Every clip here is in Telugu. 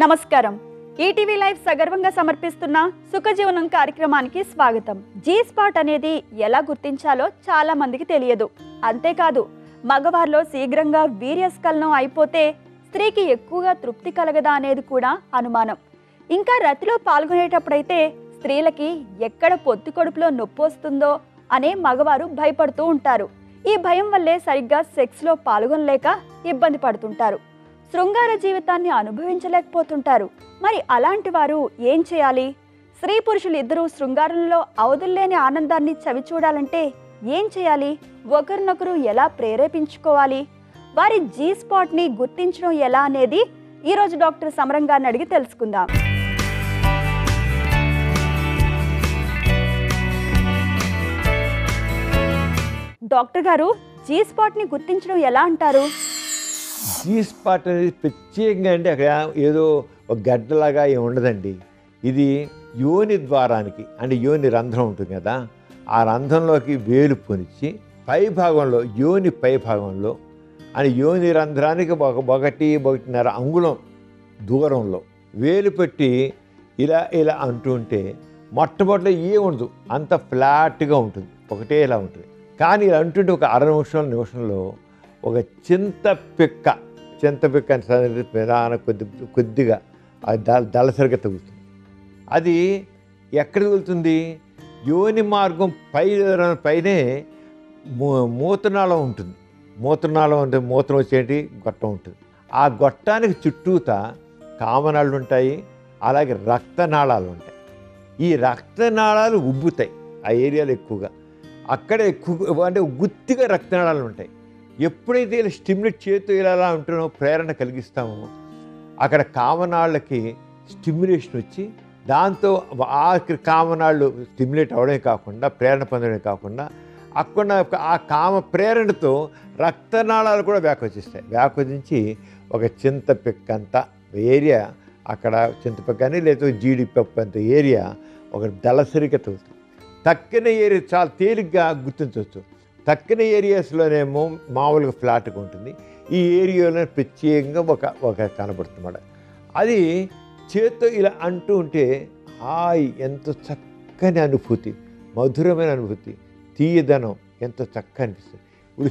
నమస్కారం. ఈటీవీ లైవ్ సగర్వంగా సమర్పిస్తున్న సుఖజీవనం కార్యక్రమానికి స్వాగతం. జీ స్పాట్ అనేది ఎలా గుర్తించాలో చాలా మందికి తెలియదు. అంతేకాదు మగవారిలో శీఘ్రంగా వీర్యస్ఖలనం అయిపోతే స్త్రీకి ఎక్కువగా తృప్తి కలగదా అనేది కూడా అనుమానం. ఇంకా రతిలో పాల్గొనేటప్పుడైతే స్త్రీలకి ఎక్కడ పొత్తి కడుపులో నొప్పి వస్తుందో అనే మగవారు భయపడుతూ ఉంటారు. ఈ భయం వల్లే సరిగ్గా సెక్స్లో పాల్గొనలేక ఇబ్బంది పడుతుంటారు. శృంగార జీవితాన్ని అనుభవించలేకపోతుంటారు. మరి అలాంటి వారు ఏం చేయాలి? స్త్రీ పురుషులు ఇద్దరూ శృంగారంలో అవధుల్లేని ఆనందాన్ని చవి చూడాలంటే ఏం చేయాలి? ఒకరినొకరు ఎలా ప్రేరేపించుకోవాలి? వారి జీ స్పాట్ని గుర్తించడం ఎలా అనేది ఈరోజు డాక్టర్ సమరం గారిని అడిగి తెలుసుకుందాం. డాక్టర్ గారు, జీ స్పాట్ని గుర్తించడం ఎలా అంటారు? జీ స్పాట్ అనేది ప్రత్యేకంగా అంటే అక్కడ ఏదో ఒక గడ్డలాగా ఏమి ఉండదండి. ఇది యోని ద్వారానికి అంటే యోని రంధ్రం ఉంటుంది కదా, ఆ రంధ్రంలోకి వేలు పొనిచి పై భాగంలో యోని పై భాగంలో అని యోని రంధ్రానికి ఒకటిన్నర అంగుళం దూరంలో వేలు పెట్టి ఇలా ఇలా అంటుంటే మొట్టమొదటిలో ఉండదు, అంత ఫ్లాట్గా ఉంటుంది, ఒకటే ఇలా ఉంటుంది. కానీ ఇలా అంటుంటే ఒక అర నిమిషంలో ఒక చింతపిక్క ప్రధాన కొద్దిగా దళసరిగా తగులుతుంది. అది ఎక్కడ తగులుతుంది? యోని మార్గం పైనే మూత్రనాళం ఉంటుంది. మూత్రనాళం అంటే మూత్రం వచ్చేటి గొట్టం ఉంటుంది. ఆ గొట్టానికి చుట్టూతా కామనాళ్ళు ఉంటాయి, అలాగే రక్తనాళాలు ఉంటాయి. ఈ రక్తనాళాలు ఉబ్బుతాయి ఆ ఏరియాలో ఎక్కువగా. అక్కడే ఎక్కువ అంటే గుత్తిగా రక్తనాళాలు ఉంటాయి. ఎప్పుడైతే ఇలా స్టిమ్యులేట్ చేతూ ఇలా ఉంటున్నో ప్రేరణ కలిగిస్తామో అక్కడ కామనాళ్ళకి స్టిమ్యులేషన్ వచ్చి దాంతో ఆ కామనాళ్ళు స్టిమ్యులేట్ అవడమే కాకుండా ప్రేరణ పొందడమే కాకుండా అక్కడ ఆ కామ ప్రేరణతో రక్తనాళాలు కూడా వ్యాకోచించి ఒక చింతపిక్కంత ఏరియా, అక్కడ చింతపిక్కని లేదా జీడిపప్పు అంత ఏరియా ఒక దళసరిగా తగ్గుతుంది. తక్కిన ఏరియా చాలా తేలిగ్గా గుర్తించవచ్చు. తక్కిన ఏరియాస్లోనేమో మామూలుగా ఫ్లాట్గా ఉంటుంది. ఈ ఏరియాలో ప్రత్యేకంగా ఒక కనబడుతుంది. అది చేత్తో ఇలా అంటూ ఉంటే హాయ్, ఎంత చక్కని అనుభూతి, మధురమైన అనుభూతి, తీయదనం ఎంత చక్కగా అనిపిస్తుంది. ఇప్పుడు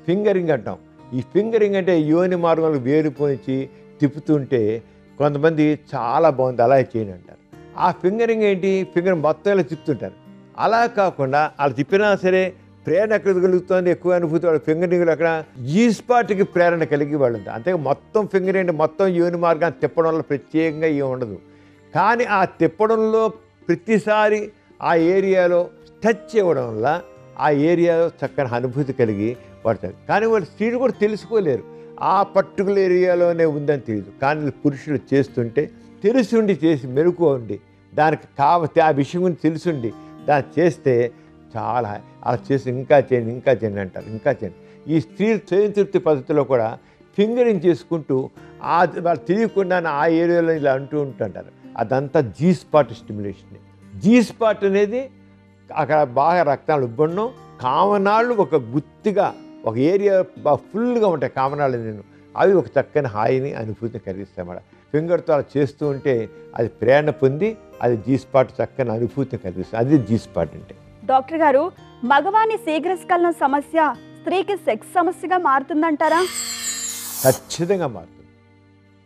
ఫింగరింగ్ అంటాం. ఈ ఫింగరింగ్ అంటే యోని మార్గంలో వేలు పోయించి తిప్పుతుంటే కొంతమంది చాలా బాగుంది అలా చేయండి అంటారు. ఆ ఫింగరింగ్ ఏంటి? ఫింగర్ మొత్తం ఇలా తిప్పుతుంటారు. అలా కాకుండా అలా తిప్పినా సరే ప్రేరణ ఎక్కడ కలుగుతుంది, ఎక్కువ అనుభూతి వాళ్ళ ఫింగరింగ్లు అక్కడ జీ స్పాట్కి ప్రేరణ కలిగి వాళ్ళు ఉంటారు. అంతే మొత్తం ఫింగరింగ్ అంటే మొత్తం యోని మార్గాన్ని తిప్పడం వల్ల ప్రత్యేకంగా ఏమి ఉండదు. కానీ ఆ తిప్పడంలో ప్రతిసారి ఆ ఏరియాలో టచ్ ఇవ్వడం వల్ల ఆ ఏరియాలో చక్కని అనుభూతి కలిగి పడతారు. కానీ వాళ్ళు స్త్రీలు కూడా తెలుసుకోలేరు, ఆ పర్టికులర్ ఏరియాలోనే ఉందని తెలియదు. కానీ పురుషులు చేస్తుంటే తెలుసుండి చేసి మెరుగు ఉండి దానికి ఆ విషయం గురించి తెలుసుండి దాన్ని చేస్తే చాలా అలా చేసి ఇంకా చేయండి అంటారు. ఇంకా చేయండి. ఈ స్త్రీలు స్వయం తృప్తి పద్ధతిలో కూడా ఫింగరింగ్ చేసుకుంటూ వాళ్ళు తెలియకుండా ఆ ఏరియాలో ఇలా అంటూ ఉంటుంటారు. అదంతా G spot stimulation. G spot అనేది అక్కడ బాగా రక్తాలు ఉబ్బడం, కామనాళ్ళు ఒక గుత్తిగా ఒక ఏరియా ఫుల్గా ఉంటాయి కామనాళ్ళు. అవి ఒక చక్కని హాయిని అనుభూతిని కలిగిస్తాయి అన్నమాట. ఫింగర్తో అలా చేస్తూ ఉంటే అది ప్రేరణ పొంది అది జీ స్పాట్ చక్కని అనుభూతిని కలిగిస్తుంది. అది జీ స్పాట్ అంటే. డాక్టర్ గారు, మగవాని శీఘ్రస్ఖలనం సమస్య స్త్రీకి సెక్స్ సమస్యగా మారుతుందంటారా? ఖచ్చితంగా మారుతుంది.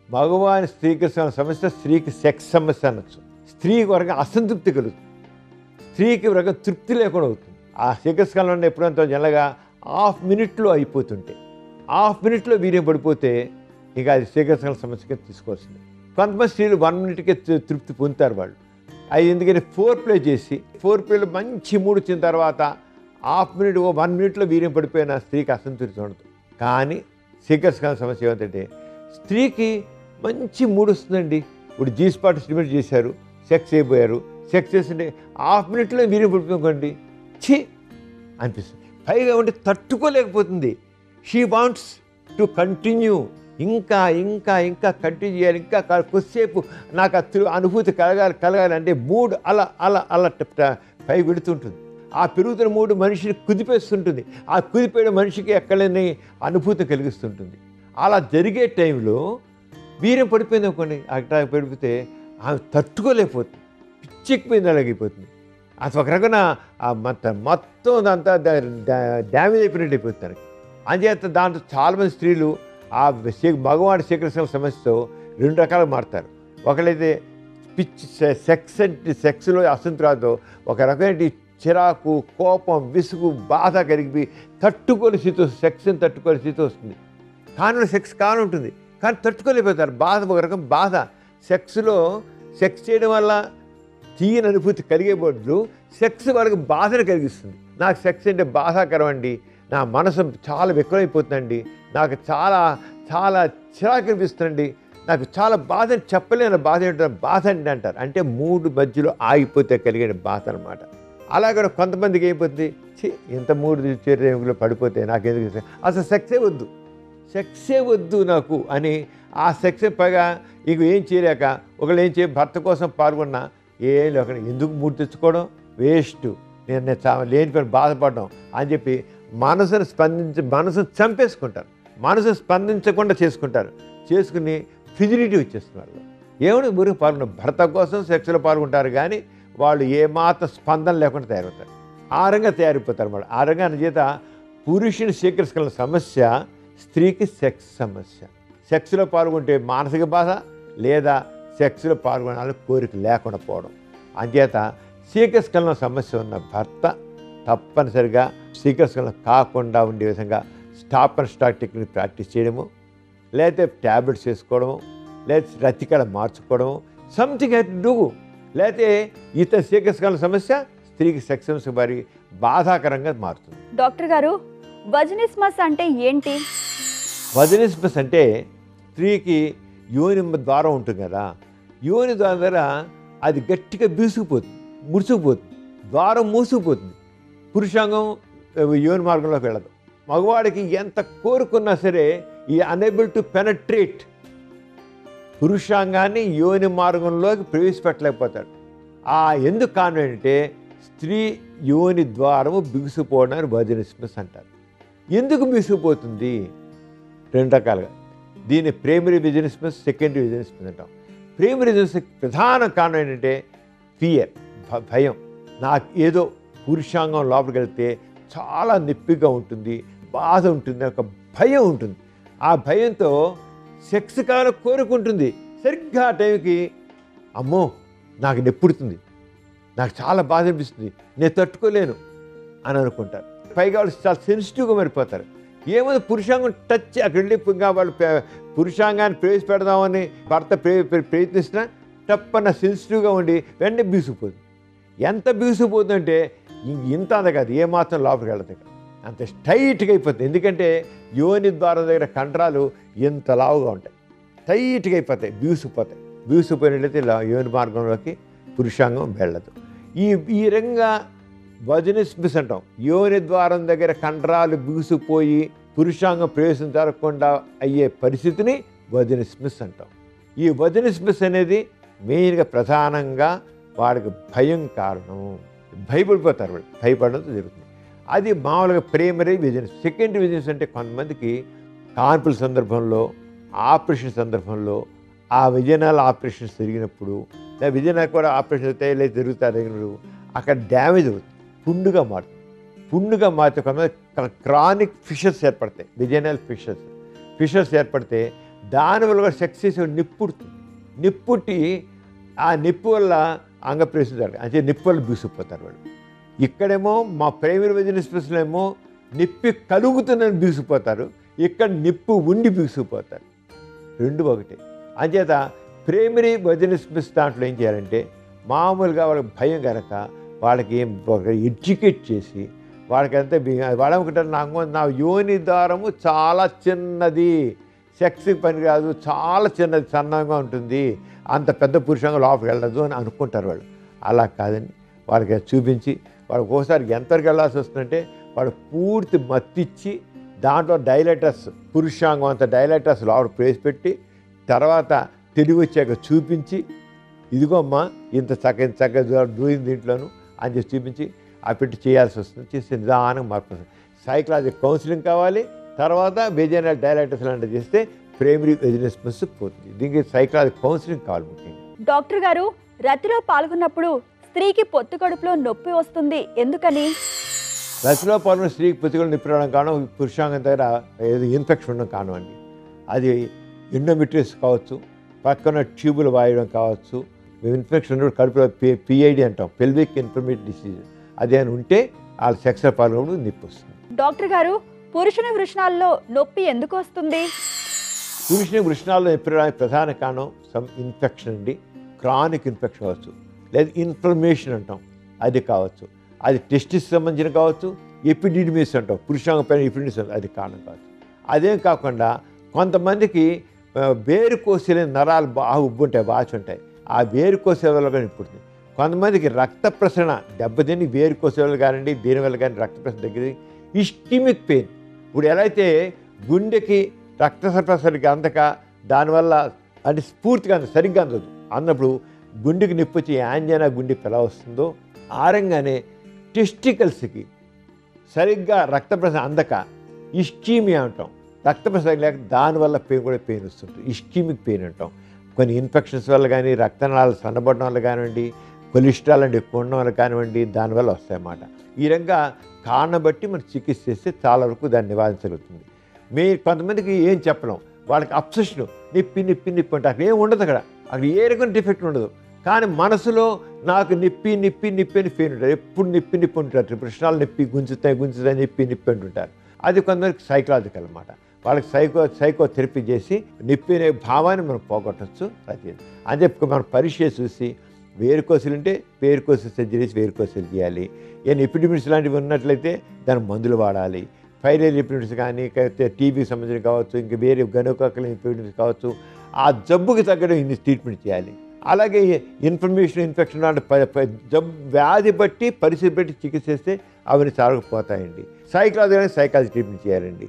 మగవాని శీఘ్రస్ఖలనం సమస్య స్త్రీకి సెక్స్ సమస్య అనొచ్చు. స్త్రీకి వరకు అసంతృప్తి కలుగుతుంది, స్త్రీకి వరకు తృప్తి లేకుండా అవుతుంది. ఆ శీఘ్రస్ఖలనం ఎప్పుడంతా జనరల్గా హాఫ్ మినిట్లో అయిపోతుంటే, హాఫ్ మినిట్లో వీర్యం పడిపోతే ఇక అది శీఘ్రస్ఖలనం సమస్యగా తీసుకోవాల్సింది. కొంతమంది స్త్రీలు 1 మినిట్కే తృప్తి పొందుతారు. వాళ్ళు అది ఎందుకని ఫోర్ ప్లేలో మంచి మూడు వచ్చిన తర్వాత హాఫ్ మినిట్ 1 మినిట్లో వీర్యం పడిపోయిన స్త్రీకి అసంతృప్తి ఉండదు. కానీ శీఘ్రస్ఖలనం సమస్య ఏమిటంటే స్త్రీకి మంచి మూడు వస్తుందండి. ఇప్పుడు జీ స్పాట్ స్టిమ్యులేట్ చేశారు, సెక్స్ అయిపోయారు, సెక్స్ చేస్తుంటే హాఫ్ మినిట్లో వీర్యం పడిపోకండి ఛీ అనిపిస్తుంది. పైగా ఉంటే తట్టుకోలేకపోతుంది. షీ వాంట్స్ టు కంటిన్యూ, ఇంకా కంటిన్యూ చేయాలి, ఇంకా కొద్దిసేపు నాకు అనుభూతి కలగాలి అంటే మూడు అలా పై పెడుతుంటుంది. ఆ పెరుగుతున్న మూడు మనిషిని కుదిపేస్తుంటుంది. ఆ కుదిపేయడం మనిషికి ఎక్కడలేని అనుభూతి కలిగిస్తుంటుంది. అలా జరిగే టైంలో వీర్యం పడిపోయింది అనుకోండి, అట్లా పడిపోతే ఆమె తట్టుకోలేకపోతుంది, పిచ్చెక్కిపోయింది, అలాగైపోతుంది. అసలు ఒక రకమైన మొత్తం అంతా డ్యామేజ్ అయిపోయినట్టు అయిపోతుంది తనకి. అంచేత దాంట్లో చాలామంది స్త్రీలు ఆ మగవాడి శీఘ్రస్ఖలన సమస్యతో 2 రకాలుగా మారుతారు. ఒకళ్ళైతే పిచ్చి సెక్స్లో అసంతృప్తితో ఒక రకమైన చిరాకు, కోపం, విసుగు, బాధ కలిగి తట్టుకోని స్థితి, సెక్స్ని తట్టుకోని స్థితి వస్తుంది. కానీ సెక్స్ కాని ఉంటుంది, కానీ తట్టుకోలేకపోతారు. బాధ ఒక రకం బాధ. సెక్స్ చేయడం వల్ల తీయని అనుభూతి కలిగే బదులు సెక్స్ వాళ్ళకి బాధను కలిగిస్తుంది. నాకు సెక్స్ అంటే బాధాకరం అండి, నా మనసు చాలా ఎక్కువైపోతుందండి, నాకు చాలా చాలా చిరాకు అనిపిస్తుందండి, నాకు చాలా బాధ అని చెప్పలేని బాధ ఏంటో బాధ అండి అంటారు. అంటే 3 మధ్యలో ఆగిపోతే కలిగిన బాధ అనమాట. అలాగే కొంతమందికి అయిపోతుంది, ఇంత 3 చర్యలో పడిపోతే నాకెందుకు అసలు సెక్సే వద్దు నాకు అని ఆ సెక్స్ పైగా ఇంక ఏం చేయలేక ఒకళ్ళు ఏం భర్త కోసం పాల్గొన్నా ఏం లేకుండా ఎందుకు మూడు తెచ్చుకోవడం, వేస్ట్, నేను లేని పని బాధపడడం అని చెప్పి మనసును చంపేసుకుంటారు. మనసు స్పందించకుండా చేసుకుని ఫిజిలిటీ వచ్చేస్తున్నారు. ఏమైనా ఊరికి పాల్గొన్నారు, భర్త కోసం సెక్స్లో పాల్గొంటారు, కానీ వాళ్ళు ఏమాత్రం స్పందన లేకుండా తయారవుతారు. ఆ రంగా తయారైపోతారు అన్నమాట. ఆ రంగా చేత పురుషుని శీఘ్రస్ఖలన సమస్య, స్త్రీకి సెక్స్ సమస్య. సెక్స్లో పాల్గొంటే మానసిక బాధ, లేదా సెక్స్లో పాల్గొనాలని కోరిక లేకుండా పోవడం. అంచేత శీఘ్రస్ఖలన సమస్య ఉన్న భర్త తప్పనిసరిగా శీఘ్రస్ఖలనం కాకుండా ఉండే విధంగా stop and start technique practice చేయడము, లేకపోతే ట్యాబ్లెట్స్ వేసుకోవడము, లేకపోతే రతికళ మార్చుకోవడము, సంథింగ్ హ్యావ్ టు డూ. లేకపోతే ఇతర శీఘ్రస్ఖలన సమస్య స్త్రీకి సెక్స్ సమస్య మరి బాధాకరంగా మారుతుంది. డాక్టర్ గారు, వజనిస్మస్ అంటే ఏంటి? వజనిస్మస్ అంటే స్త్రీకి యోని ద్వారం ఉంటుంది కదా, యోని ద్వారం ద్వారా అది గట్టిగా బీసుకుపోతుంది, ముడుచుకుపోతుంది, ద్వారం మూసుకుపోతుంది, పురుషాంగం యోని మార్గంలోకి వెళ్ళదు. మగవాడికి ఎంత కోరుకున్నా సరే ఈ అనేబుల్ టు పెనట్రేట్ పురుషాంగాన్ని యోని మార్గంలోకి ప్రవేశపెట్టలేకపోతాడు. ఎందుకు కారణం ఏంటంటే స్త్రీ యోని ద్వారము బిగుసిపోవడానికి వజనిస్మస్ అంటారు. ఎందుకు బిగుసిపోతుంది? 2 రకాలుగా. దీన్ని ప్రైమరీ వజనిస్మస్, సెకండరీ వజనిస్మస్ అంటాం. ప్రైమరీ వజనిస్మస్ ప్రధాన కారణం ఏంటంటే ఫియర్, భయం. నాకు ఏదో పురుషాంగం లోపలికి వెళ్తే చాలా నొప్పిగా ఉంటుంది, బాధ ఉంటుంది, ఒక భయం ఉంటుంది. ఆ భయంతో సెక్స్ కావాలని కోరుకుంటుంది. సరిగ్గా ఆ టైంకి అమ్మో నాకు నొప్పుడుతుంది, నాకు చాలా బాధ అనిపిస్తుంది, నేను తట్టుకోలేను అని అనుకుంటారు. పైగా వాళ్ళు చాలా సెన్సిటివ్గా మారిపోతారు. ఏమో పురుషాంగం టచ్ అక్కడ వెళ్ళి ఇంకా వాళ్ళు పురుషాంగాన్ని ప్రవేశపెడదామని భర్త ప్రయత్నిస్తున్నా తప్పన్న సెన్సిటివ్గా ఉండి వెంటనే బీసుకుపోతుంది. ఎంత బీసుకుపోతుందంటే ఇంత అంత కాదు, ఏమాత్రం లోపలికి వెళ్ళదు, అంత టైట్గా అయిపోతుంది. ఎందుకంటే యోని ద్వారం దగ్గర కండరాలు ఎంత లావుగా ఉంటాయి, టైట్గా అయిపోతాయి, బీసుకుపోయినట్లయితే యోని మార్గంలోకి పురుషాంగం వెళ్ళదు. ఈ రంగా వజనిస్మస్ అంటాం. యోని ద్వారం దగ్గర కండరాలు బిగుసిపోయి పురుషాంగం ప్రవేశం జరగకుండా అయ్యే పరిస్థితిని వజనిస్మస్ అంటాం. ఈ వజనిస్మస్ అనేది మెయిన్గా ప్రధానంగా వాడికి భయం కారణం. భయపడిపోతారు, వాళ్ళు భయపడడంతో జరుగుతుంది. అది మామూలుగా ప్రైమరీ విజనస్. సెకండరీ విజనస్ అంటే కొంతమందికి కాన్పుల సందర్భంలో, ఆపరేషన్ సందర్భంలో, ఆ విజయనాలు ఆపరేషన్స్ జరిగినప్పుడు, లేదా విజయనాలు కూడా ఆపరేషన్ అయితే లేదా జరుగుతారు, అక్కడ డ్యామేజ్ అవుతుంది, పుండుగా మారితే కొంతమంది క్రానిక్ ఫిషర్స్ ఏర్పడతాయి. విజయనాల్ ఫిషర్స్ ఏర్పడితే దానివల్ల కూడా సెక్స్ చేసే నిప్పుట్టి ఆ నిప్పు వల్ల అంగప్రవేశం జరగదు. అంటే నిప్పు వల్ల బీసుకుపోతారు వాళ్ళు. ఇక్కడేమో మా ప్రైమరీ వజనిస్మస్లో ఏమో నిప్పి కలుగుతుందని బీసుకుపోతారు, ఇక్కడ నిప్పు ఉండి బీసుకుపోతారు. 2 ఒకటే. అంచేత ప్రైమరీ వజనిస్మస్ దాంట్లో ఏం చేయాలంటే మామూలుగా వాళ్ళకి భయం కనుక వాళ్ళకి ఎడ్యుకేట్ చేసి వాళ్ళకంతా వాళ్ళనుకుంటారు నా యోని ద్వారము చాలా చిన్నది, సెక్స్ పని కాదు, చాలా చిన్నది, సన్నంగా ఉంటుంది, అంత పెద్ద పురుషంగా లోపలికి వెళ్ళదు అని అనుకుంటారు వాళ్ళు. అలా కాదని వాళ్ళకి చూపించి వాళ్ళకి ఒకసారి ఎంతవరకు వెళ్ళాల్సి వస్తుందంటే వాడు పూర్తి మత్తిచ్చి దాంట్లో డైలైటర్స్, పురుషాంగం అంత డైలైటర్స్ లోపల ప్రవేశపెట్టి తర్వాత తెలివి వచ్చాక చూపించి ఇదిగో అమ్మా ఇంత చక్కగా దూరింది దీంట్లోనూ అని చెప్పి చూపించి ఆ పెట్టి చేయాల్సి వస్తుంది. చేస్తే నిదానంగా మార్పు. సైకలాజికల్ కౌన్సిలింగ్ కావాలి, తర్వాత విజయనగర్ డైలైటర్స్ లాంటివి చేస్తే ప్రైమరీ వెజినస్మస్ పోతుంది. దీనికి సైకలాజికల్ కౌన్సిలింగ్ కావాలి ముఖ్యంగా. డాక్టర్ గారు, రతిలో పాల్గొన్నప్పుడు స్త్రీకి పొత్తు కడుపులో నొప్పి వస్తుంది, ఎందుకని? రతిలో పాల్గొన్న స్త్రీకి పొత్తికడుపు నొప్పి రావడం కారణం పురుషాంగం దగ్గర ఏదో ఇన్ఫెక్షన్ ఉండడం కారణం అండి. అది ఎండోమెట్రియోసిస్ కావచ్చు, పక్కన ట్యూబులు వాయడం కావచ్చు, ఇన్ఫెక్షన్ ఉన్నప్పుడు కడుపులో పిఐడి అంటాం, పెల్విక్ ఇన్ఫ్లమేటరీ డిసీజ్, అదేమైనా ఉంటే వాళ్ళ సెక్స్లో పాల్గొన్నప్పుడు నొప్పి వస్తుంది. డాక్టర్ గారు, పురుషుని వృషణాల్లో నొప్పి ఎందుకు వస్తుంది? పురుషుని వృషణాల్లో నొప్పి రావడానికి ప్రధాన కారణం ఇన్ఫెక్షన్ అండి. క్రానిక్ ఇన్ఫెక్షన్ కావచ్చు, లేదా ఇన్ఫ్లమేషన్ అంటాం, అది కావచ్చు. అది టెస్టిస్ సంబంధించిన కావచ్చు, ఎపిడిడిమిస్ అంటాం, పురుషాంగ పైన ఎపిడిడిమిస్, అది కారణం కావచ్చు. అదేం కాకుండా కొంతమందికి వేరుకోశల నరాలు బాగా ఉబ్బుంటాయి, వాచి ఉంటాయి, ఆ వేరుకోశల వల్ల కానీ పుడుతుంది. కొంతమందికి రక్త ప్రసరణ దెబ్బతిని వేరుకోశల వల్ల కానివ్వండి, దీనివల్ల కానీ రక్త ప్రసరణ దగ్గర ఇస్కిమిక్ పెయిన్. ఇప్పుడు ఎలా అయితే గుండెకి రక్త సరఫరా సరిగ్గా అందక దానివల్ల అంటే స్ఫూర్తిగా సరిగ్గా అందదు అన్నప్పుడు గుండెకి నొప్పి వచ్చి యాంజైనా గుండెకి ఎలా వస్తుందో, ఆరంగానే టెస్టికల్స్కి సరిగ్గా రక్త ప్రసరణ అందక ఇస్కీమియా అంటాం, రక్త ప్రసరణ లేక దానివల్ల పెయిన్ వస్తుంటుంది, ఇస్కీమిక్ పెయిన్ అంటాం. కొన్ని ఇన్ఫెక్షన్స్ వల్ల కానీ, రక్తనాళాలు సన్నబడడం వల్ల కానివ్వండి, కొలెస్ట్రాల్ అంటే ఎక్కువ ఉండడం వల్ల కానివ్వండి, దానివల్ల వస్తాయన్నమాట. ఈ రకంగా కారణం బట్టి మనం చికిత్స చేస్తే చాలా వరకు దాన్ని నివారించగలుగుతుంది. కొంతమందికి ఏం చెప్పలేం, వాళ్ళకి అబ్సెషన్, నిప్పి నిప్పి నిప్పి అంటే అక్కడ ఏం ఉండదు, అక్కడ ఏ రకమైన డిఫెక్ట్ ఉండదు, కానీ మనసులో నాకు నిప్పి నిప్పి నిప్పి అని పెయిన్ ఉంటుంది, ఎప్పుడు నిప్పి నిప్పి ఉంటారు, ప్రశ్నలు నిప్పి గుంజుతాయి నిప్పి నిప్పి అంటుంటారు. అది కొంతమందికి సైకలాజికల్ అన్నమాట. వాళ్ళకి సైకోథెరపీ చేసి నిప్పి అనే భావాన్ని మనం పోగొట్టచ్చు. అది అని చెప్పి మనం పరీక్ష చూసి వేరుకోసలు ఉంటే వేరుకోసలు సర్జరీ చేసి వేరుకోసలు చేయాలి. ఏమైనా ఎపిడమిక్స్ లాంటివి ఉన్నట్లయితే దాని మందులు వాడాలి. ఫైరల్ ఎపిడమిక్స్ కానీ, టీబీకి సంబంధించి కావచ్చు, ఇంకా వేరే గనుకల ఎపిడమిక్స్ కావచ్చు, ఆ జబ్బుకి తగ్గడం ఇన్ని ట్రీట్మెంట్ చేయాలి. అలాగే ఇన్ఫెక్షన్ లాంటి వ్యాధి బట్టి పరిస్థితి బట్టి చికిత్స చేస్తే అవన్నీ చాలకపోతాయండి. సైకాలజీ ట్రీట్మెంట్ చేయాలండి.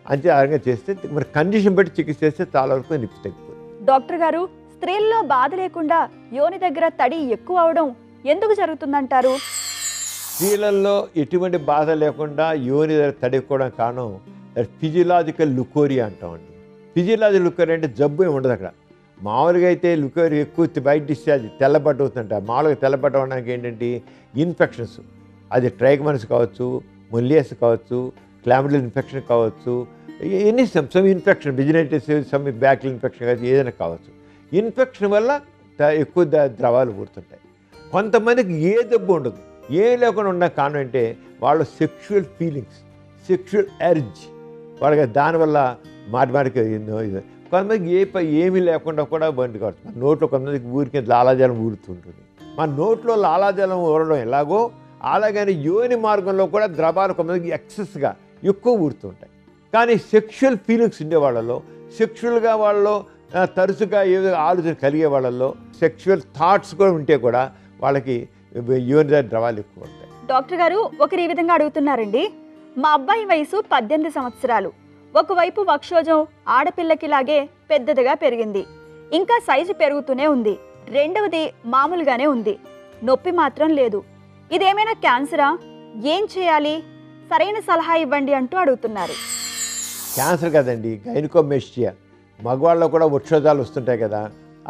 అంతే ఆ రకంగా చేస్తే మరి కండిషన్ బట్టి చికిత్స చేస్తే చాలా వరకు నొప్పి తగ్గిపోతుంది. డాక్టర్ గారు, స్త్రీల్లో బాధ లేకుండా యోని దగ్గర తడి ఎక్కువ అవడం ఎందుకు జరుగుతుందంటారు? స్త్రీలలో ఎటువంటి బాధ లేకుండా యోని దగ్గర తడి ఎక్కువడం కారణం ఫిజియలాజికల్ లుకోరియా అంటామండి. ఫిజియలాజికల్ లుకోరియా అంటే జబ్బు ఏమి ఉండదు అక్కడ. మామూలుగా అయితే లుకోరియా ఎక్కువ వైట్ డిశ్చార్జ్ తెల్లబట్ట అవుతుందంట. మామూలుగా తెల్లబట్ట అవడానికి ఏంటంటే ఇన్ఫెక్షన్స్, అది ట్రైకోమోనాస్ కావచ్చు, మొలియస్ కావచ్చు, క్లామిడియల్ ఇన్ఫెక్షన్ కావచ్చు, any some infection, vaginitis, some bacterial infection కావచ్చు, ఏదైనా కావచ్చు. ఇన్ఫెక్షన్ వల్ల ఎక్కువ ద్రవాలు పుడుతుంటాయి. కొంతమందికి ఏ జబ్బు ఉండదు, ఏ లేకుండా ఉన్న కారణం అంటే వాళ్ళ సెక్షువల్ ఫీలింగ్స్, సెక్షువల్ ఎర్జ్, వాళ్ళకి దానివల్ల మాటికి కొంతమందికి ఏమీ లేకుండా కూడా బండి కావచ్చు. మన నోట్లో కొంతమందికి ఊరికి లాలాజలం ఊరుతుంటుంది. మన నోట్లో లాలాజలం ఊరడం ఎలాగో అలాగని యోని మార్గంలో కూడా ద్రవాలు కొంతమందికి ఎక్సెస్గా ఎక్కువ ఊరుతుంటాయి. కానీ సెక్షువల్ ఫీలింగ్స్ ఉండే వాళ్ళలో, సెక్షువల్గా వాళ్ళలో తరచుగా ఏదో ఆలోచన కలిగే వాళ్ళల్లో సెక్షువల్ థాట్స్ కూడా ఉంటే కూడా వాళ్ళకి యోని ద్రవాలు ఎక్కువ ఉంటాయి. డాక్టర్ గారు, ఒకరు ఈ విధంగా అడుగుతున్నారండి. మా అబ్బాయి వయసు 18 సంవత్సరాలు. ఒకవైపు వక్షోజం ఆడపిల్లకిలాగే పెద్దదిగా పెరిగింది, ఇంకా సైజు పెరుగుతూనే ఉంది. రెండవది మామూలుగానే ఉంది, నొప్పి మాత్రం లేదు. ఇదేమైనా క్యాన్సరా? ఏం చేయాలి? సరైన సలహా ఇవ్వండి అంటూ అడుగుతున్నారు. క్యాన్సర్ కదండి, గైనకోమెస్టియా. మగవాళ్ళలో కూడా వృక్షోజాలు వస్తుంటాయి కదా,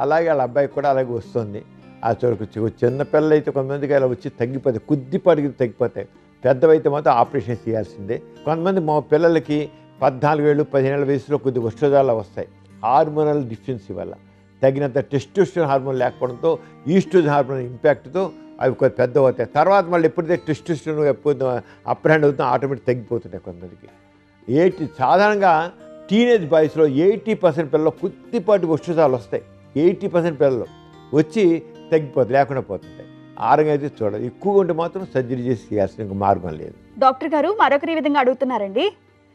అలాగే వాళ్ళ అబ్బాయికి కూడా అలాగే వస్తుంది. ఆ చోటుకు చిన్నపిల్లలు అయితే కొంతమందికి అలా వచ్చి తగ్గిపోతాయి, కొద్దిపాటికి తగ్గిపోతాయి. పెద్దవైతే మాత్రం ఆపరేషన్ చేయాల్సిందే. కొంతమంది మా పిల్లలకి 14 ఏళ్ళు 15 ఏళ్ళ వయసులో కొద్ది వృక్షోజాలు వస్తాయి. హార్మోనల్ డిఫిషియన్సీ వల్ల, తగినంత టెస్టోస్టెరాన్ హార్మోన్ లేకపోవడంతో, ఈస్ట్రోజన్ హార్మోన్ ఇంపాక్ట్తో అవి కొద్ది పెద్ద అవుతాయి. తర్వాత మళ్ళీ ఎప్పుడైతే టెస్టోస్టెరాన్ ఎప్పుడు అప్పర్ హ్యాండ్ అవుతుందో ఆటోమేటిక్ తగ్గిపోతుంటాయి కొంతమందికి. సాధారణంగా టీనేజ్ బాయ్స్లో 80% పిల్లలు కొద్దిపాటి వృక్షోజాలు వస్తాయి. 80% పిల్లలు వచ్చి తగ్గిపోతాయి, లేకుండా పోతుంటాయి. ఆరోగ్యం అయితే చూడాలి. ఎక్కువగా ఉంటే మాత్రం సర్జరీ చేసి చేయాల్సిన మార్గం లేదు. డాక్టర్ గారు, మరొకరి విధంగా అడుగుతున్నారండి.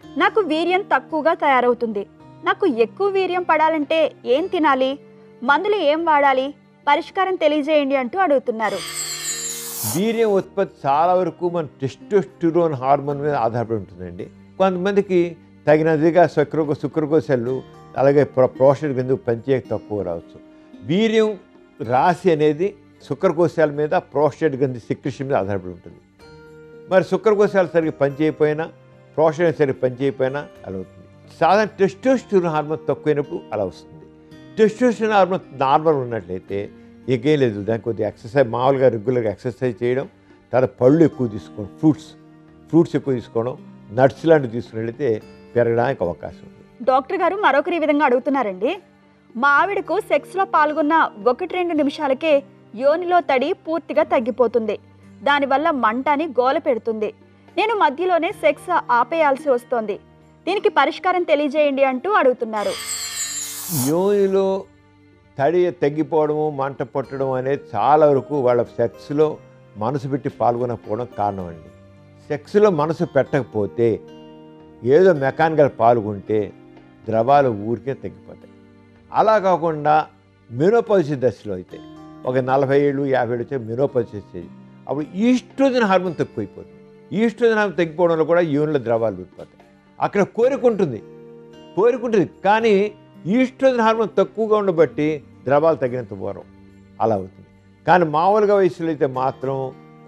నాకు వీర్యం తక్కువగా తయారవుతుంది. నాకు ఎక్కువ వీర్యం పడాలంటే ఏం తినాలి? మందులు ఏం వాడాలి? పరిష్కారం తెలియజేయండి అంటూ అడుగుతున్నారు. వీర్యం ఉత్పత్తి చాలా వరకు మన టెస్టోస్టెరాన్ హార్మోన్ మీద ఆధారపడి ఉంటుందండి. కొంతమందికి తగినదిగా శుక్రకోశాలు అలాగే ప్రోస్టేట్ కింద పనిచేయక తక్కువ రావచ్చు. వీర్యం రాశి అనేది శుక్రకోశాల మీద, ప్రోస్టేట్ గ్రంథి సెక్రెషన్ మీద ఆధారపడి ఉంటుంది. మరి శుక్రకోశాలు సరిగ్గా పనిచేయకపోయినా, ప్రోస్టేట్ సరిగ్గా పనిచేయకపోయినా అలా అవుతుంది. సాధారణ టెస్టోస్టెరాన్ హార్మోన్ తక్కువైనప్పుడు అలా వస్తుంది. టెస్టోస్టెరాన్ హార్మోన్ నార్మల్ ఉన్నట్లయితే ఇంకేం లేదు, దానికి కొద్దిగా ఎక్సర్సైజ్, మామూలుగా రెగ్యులర్గా ఎక్సర్సైజ్ చేయడం, తర్వాత పళ్ళు ఎక్కువ తీసుకోవడం, ఫ్రూట్స్ ఎక్కువ తీసుకోవడం, నట్స్ లాంటివి తీసుకున్నట్లయితే పెరగడానికి అవకాశం ఉంది. డాక్టర్ గారు మరొకరు ఈ విధంగా అడుగుతున్నారండి. మా ఆవిడకు సెక్స్లో పాల్గొన్న 1-2 నిమిషాలకే యోనిలో తడి పూర్తిగా తగ్గిపోతుంది. దానివల్ల మంటని గోల పెడుతుంది. నేను మధ్యలోనే సెక్స్ ఆపేయాల్సి వస్తోంది. దీనికి పరిష్కారం తెలియజేయండి అంటూ అడుగుతున్నారు. యోనిలో తడి తగ్గిపోవడము, మంట పట్టడం అనేది చాలా వరకు వాళ్ళ సెక్స్లో మనసు పెట్టి పాల్గొనకపోవడం కారణం అండి. సెక్స్లో మనసు పెట్టకపోతే, ఏదో మెకానికల్ పాల్గొంటే ద్రవాలు ఊరికే తగ్గిపోతాయి. అలా కాకుండా మెనోపాజ్ దశలో అయితే ఒక 40 ఏళ్ళు 50 ఏళ్ళు వచ్చే మెనోపాజ్ స్టేజ్, అప్పుడు ఈస్ట్రోజన్ హార్మోన్ తక్కువైపోతుంది. ఈస్ట్రోజన్ హార్మోన్ తగ్గిపోవడంలో కూడా యూరిన్లో ద్రవాలు ఊరిపోతాయి. అక్కడ కోరిక ఉంటుంది కానీ ఈస్ట్రోజన్ హార్మోన్ తక్కువగా ఉండబట్టి ద్రవాలు తగినంత దూరం అలా అవుతుంది. కానీ మామూలుగా వయసులో అయితే మాత్రం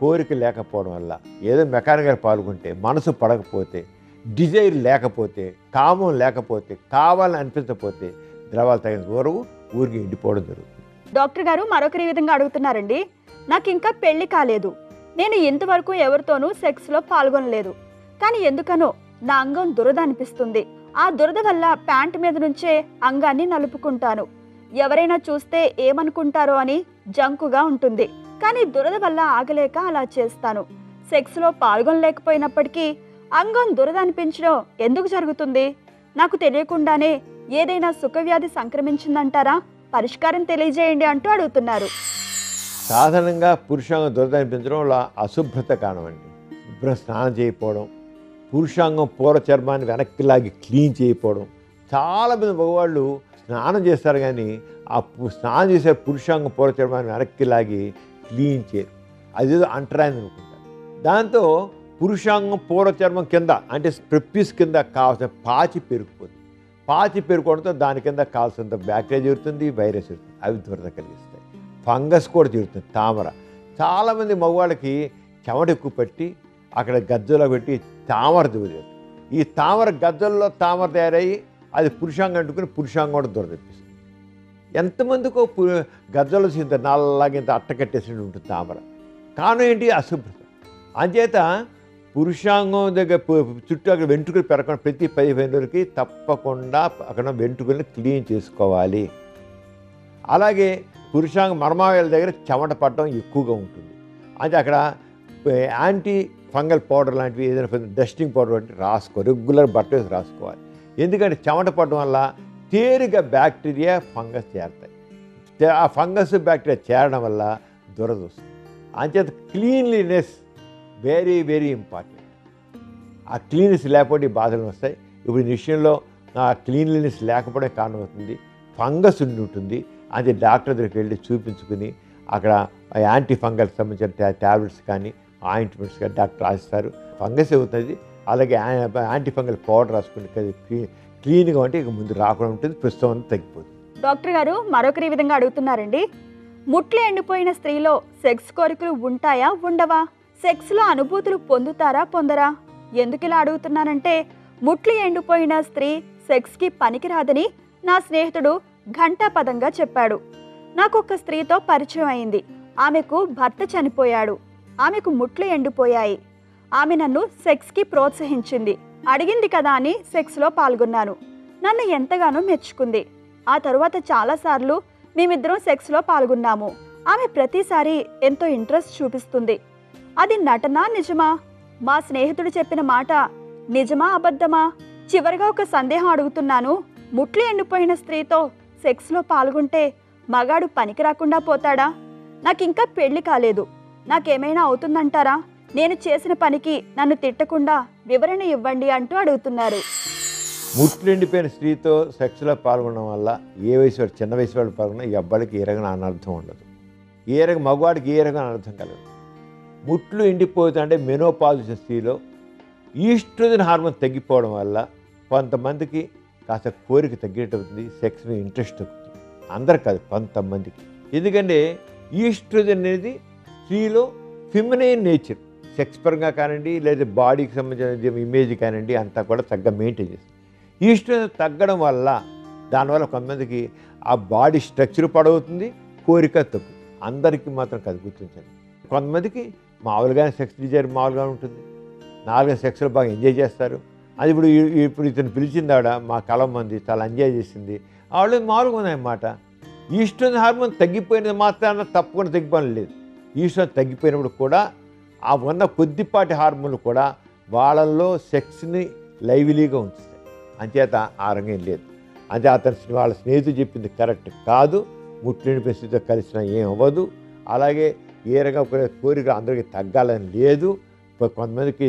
కోరిక లేకపోవడం వల్ల, ఏదో మెకానికల్ పాల్గొంటే, మనసు పడకపోతే, డిజైర్ లేకపోతే, కామం లేకపోతే, కావాలని అనిపించకపోతే ద్రవాలు తగినంత దూరం ఊరికి ఎండిపోవడం జరుగుతుంది. డాక్టర్ గారు మరొకరి విధంగా అడుగుతున్నారండి. నాకు ఇంకా పెళ్లి కాలేదు. నేను ఇంతవరకు ఎవరితోనూ సెక్స్లో పాల్గొనలేదు. కానీ ఎందుకనో నా అంగం దురద అనిపిస్తుంది. ఆ దురద వల్ల ప్యాంటు మీద నుంచే అంగాన్ని నలుపుకుంటాను. ఎవరైనా చూస్తే ఏమనుకుంటారో అని జంకుగా ఉంటుంది. కానీ దురద వల్ల ఆగలేక అలా చేస్తాను. సెక్స్లో పాల్గొనలేకపోయినప్పటికీ అంగం దురద అనిపించడం ఎందుకు జరుగుతుంది? నాకు తెలియకుండానే ఏదైనా సుఖవ్యాధి సంక్రమించిందంటారా? పరిష్కారం తెలియజేయండి అంటూ అడుగుతున్నారు. సాధారణంగా పురుషాంగం దురద అనిపించడం వల్ల అశుభ్రత కారణం అండి. శుభ్రం స్నానం చేయకపోవడం, పురుషాంగం పూర్వ చర్మాన్ని వెనక్కి లాగి క్లీన్ చేయకపోవడం. చాలామంది మగవాళ్ళు స్నానం చేస్తారు కానీ ఆ స్నానం చేసే పురుషాంగం పూర్వ చర్మాన్ని వెనక్కి లాగి క్లీన్ చేయరు. అదేదో అంటరాయింది అనుకుంటారు. దాంతో పురుషాంగం పూర్వ చర్మం కింద, అంటే స్ట్రెప్పీస్ కింద కావాల్సిన పాచి పెరిగిపోతుంది. పాచి పెరుగుకోవడంతో దాని కింద కావాల్సినంత బ్యాక్టీరియా చేరుతుంది, వైరస్ చేరుతుంది. అవి దురద కలిగిస్తాయి. ఫంగస్ కూడా చేరుతుంది. తామర, చాలామంది మగవాళ్ళకి చెమట ఎక్కువ పట్టి అక్కడ గజ్జలో పెట్టి తామర దిగుతుంది. ఈ తామర గజ్జల్లో తామర తయారయ్యి అది పురుషాంగం అంటుకుని పురుషాంగం కూడా దురద తెప్పిస్తుంది. ఎంతమందికో గజ్జలో ఇంత నల్లగా ఇంత అట్టకట్టేసినట్టు ఉంటుంది తామర. కారణం ఏంటి? అశుభ్రత. అంచేత పురుషాంగం దగ్గర చుట్టూ అక్కడ వెంట్రుకలు పెరగకుండా ప్రతి 15 రోజులకి తప్పకుండా అక్కడ వెంట్రుకల్ని క్లీన్ చేసుకోవాలి. అలాగే పురుషాంగ మర్మావేల దగ్గర చెమట పడడం ఎక్కువగా ఉంటుంది. అంటే అక్కడ యాంటీ ఫంగల్ పౌడర్ లాంటివి, ఏదైనా డస్టింగ్ పౌడర్ లాంటివి రెగ్యులర్ బట్ట వేసి రాసుకోవాలి. ఎందుకంటే చెమట పడడం వల్ల తేలిక బ్యాక్టీరియా, ఫంగస్ చేరుతాయి. ఆ ఫంగస్ బ్యాక్టీరియా చేరడం వల్ల దురద వస్తుంది. అంచేత క్లీన్లీనెస్ వెరీ వెరీ ఇంపార్టెంట్. ఆ క్లీన్లీనెస్ లేకపోతే ఈ బాధలు వస్తాయి. ఇప్పుడు ఈ విషయంలో ఆ క్లీన్లీనెస్ లేకపోవడం కారణం అవుతుంది. ఫంగస్ ఉండి ఉంటుంది. అది డాక్టర్ దగ్గరికి వెళ్ళి చూపించుకుని అక్కడ యాంటీ ఫంగల్కి సంబంధించిన ట్యాబ్లెట్స్ కానీ ఆయింట్మెంట్స్ కానీ డాక్టర్ రాస్తారు. ఫంగస్ అవుతుంది. అలాగే యాంటీ ఫంగల్ పౌడర్ రాసుకుని క్లీన్గా ఉంటే ఇక ముందు రాకుండా ఉంటుంది. ప్రస్తుతం అంతా తగ్గిపోతుంది. డాక్టర్ గారు మరొకరి విధంగా అడుగుతున్నారండి. ముట్లు ఎండిపోయిన స్త్రీలో సెక్స్ కోరికలు ఉంటాయా, ఉండవా? సెక్స్లో అనుభూతులు పొందరా? ఎందుకు ఇలా అడుగుతున్నానంటే, ముట్లు ఎండిపోయిన స్త్రీ సెక్స్కి పనికిరాదని నా స్నేహితుడు ఘంటాపదంగా చెప్పాడు. నాకు ఒక స్త్రీతో పరిచయం అయింది. ఆమెకు భర్త చనిపోయాడు. ఆమెకు ముట్లు ఎండిపోయాయి. ఆమె నన్ను సెక్స్కి ప్రోత్సహించింది. అడిగింది కదా అని సెక్స్లో పాల్గొన్నాను. నన్ను ఎంతగానో మెచ్చుకుంది. ఆ తరువాత చాలాసార్లు మేమిద్దరం సెక్స్లో పాల్గొన్నాము. ఆమె ప్రతిసారి ఎంతో ఇంట్రెస్ట్ చూపిస్తుంది. అది నటనా, నిజమా? మా స్నేహితుడు చెప్పిన మాట నిజమా, అబద్ధమా? చివరిగా ఒక సందేహం అడుగుతున్నాను. ముట్లు ఎండిపోయిన స్త్రీతో సెక్స్లో పాల్గొంటే మగాడు పనికి రాకుండా పోతాడా? నాకింకా పెళ్లి కాలేదు. నాకేమైనా అవుతుందంటారా? నేను చేసిన పనికి నన్ను తిట్టకుండా వివరణ ఇవ్వండి అంటూ అడుగుతున్నారు. ముట్లు ఎండిపోయిన స్త్రీతో సెక్స్లో పాల్గొనడం వల్ల ఏ వయసు వాడు, చిన్న వయసు వాళ్ళు పాల్గొన్నా ఈ అబ్బాయికి ఏ రకమైన అనర్థం ఉండదు. మగవాడికి ఏ రకమైన అనర్థం కలదు. ముట్లు ఎండిపోతుంటే మెనోపాజ్ స్త్రీలో ఈస్ట్రోజన్ హార్మోన్ తగ్గిపోవడం వల్ల కొంతమందికి కాస్త కోరిక తగ్గినట్టు అవుతుంది. సెక్స్ మీద ఇంట్రెస్ట్ తగ్గుతుంది. అందరు కాదు, కొంతమందికి. ఎందుకంటే ఈస్ట్రోజన్ అనేది స్త్రీలో ఫిమినైన్ నేచర్, సెక్స్ పరంగా కానివ్వండి లేదా బాడీకి సంబంధించిన ఇమేజ్ కానివ్వండి అంతా కూడా చక్కగా మెయింటైన్ చేస్తుంది. ఈస్ట్రోజన్ తగ్గడం వల్ల దానివల్ల కొంతమందికి ఆ బాడీ స్ట్రక్చర్ పడవుతుంది, కోరిక తగ్గుతుంది. అందరికీ మాత్రం కాదు, గుర్తించండి. కొంతమందికి మామూలుగానే సెక్స్ డిజైర్ మామూలుగా ఉంటుంది, నాలుగు సెక్స్లో బాగా ఎంజాయ్ చేస్తారు. అది ఇప్పుడు ఇతను పిలిచింది ఆవిడ మా కలం మంది చాలా ఎంజాయ్ చేసింది, ఆవిడ మామూలుగా ఉందన్నమాట. ఈస్ట్రోజన్ హార్మోన్ తగ్గిపోయినది మాత్రాన తప్పకుండా తగ్గిపోవడం లేదు. ఈస్ట్రోజన్ తగ్గిపోయినప్పుడు కూడా ఆ ఉన్న కొద్దిపాటి హార్మోన్లు కూడా వాళ్ళల్లో సెక్స్ని లైవ్లీగా ఉంచుతాయి. అంచేత ఆ రంగం లేదు. అంటే అతను వాళ్ళ స్నేహితుడు చెప్పింది కరెక్ట్ కాదు, ముట్టిన స్థితితో కలిసినా ఏం అవ్వదు. అలాగే ఏ రకంగా కోరిక అందరికీ తగ్గాలని లేదు. కొంతమందికి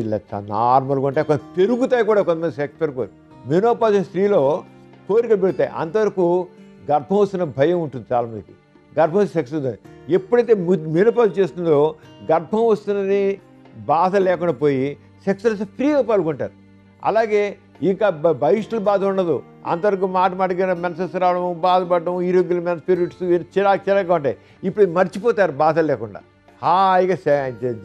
నార్మల్గా ఉంటాయి, కొంత పెరుగుతాయి కూడా. కొంతమంది సెక్స్ పెరుగుతాయి. మెనోపాజ్ స్త్రీలో కోరికలు పెరుగుతాయి. అంతవరకు గర్భం వస్తున్న భయం ఉంటుంది చాలామందికి. గర్భం సెక్స్ ఎప్పుడైతే మెనోపాజ్ చేస్తుందో గర్భం వస్తున్నది బాధ లేకుండా పోయి సెక్స్లో ఫ్రీగా పాల్గొంటారు. అలాగే ఇంకా బహిష్టుల బాధ ఉండదు. అంతవరకు మాటిగా మెన్సెస్ రావడం, బాధపడడం, ఇరెగ్యులర్ మెన్స్ పీరియడ్స్ చిరాకుగా ఉంటాయి. ఇప్పుడు మర్చిపోతారు బాధ లేకుండా, హాయిగా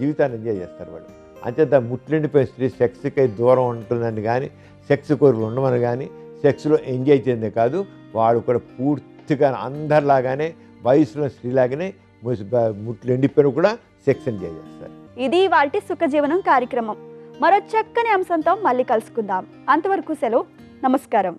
జీవితాన్ని ఎంజాయ్ చేస్తారు వాళ్ళు. అంచేత ముట్లిండిపోయిన స్త్రీ సెక్స్కి దూరం ఉంటుందని కానీ, సెక్స్ కోరికలు ఉండమని కానీ, సెక్స్లో ఎంజాయ్ చేయందే కాదు, వాడు కూడా పూర్తిగా అందరిలాగానే వయసులో స్త్రీలాగానే ముట్లు ఎండిపోయిన కూడా సెక్స్ ఎంజాయ్ చేస్తారు. ఇది వాటి సుఖజీవనం కార్యక్రమం. మరో చక్కని అంశంతో మళ్ళీ కలుసుకుందాం. అంతవరకు సెలవు. నమస్కారం.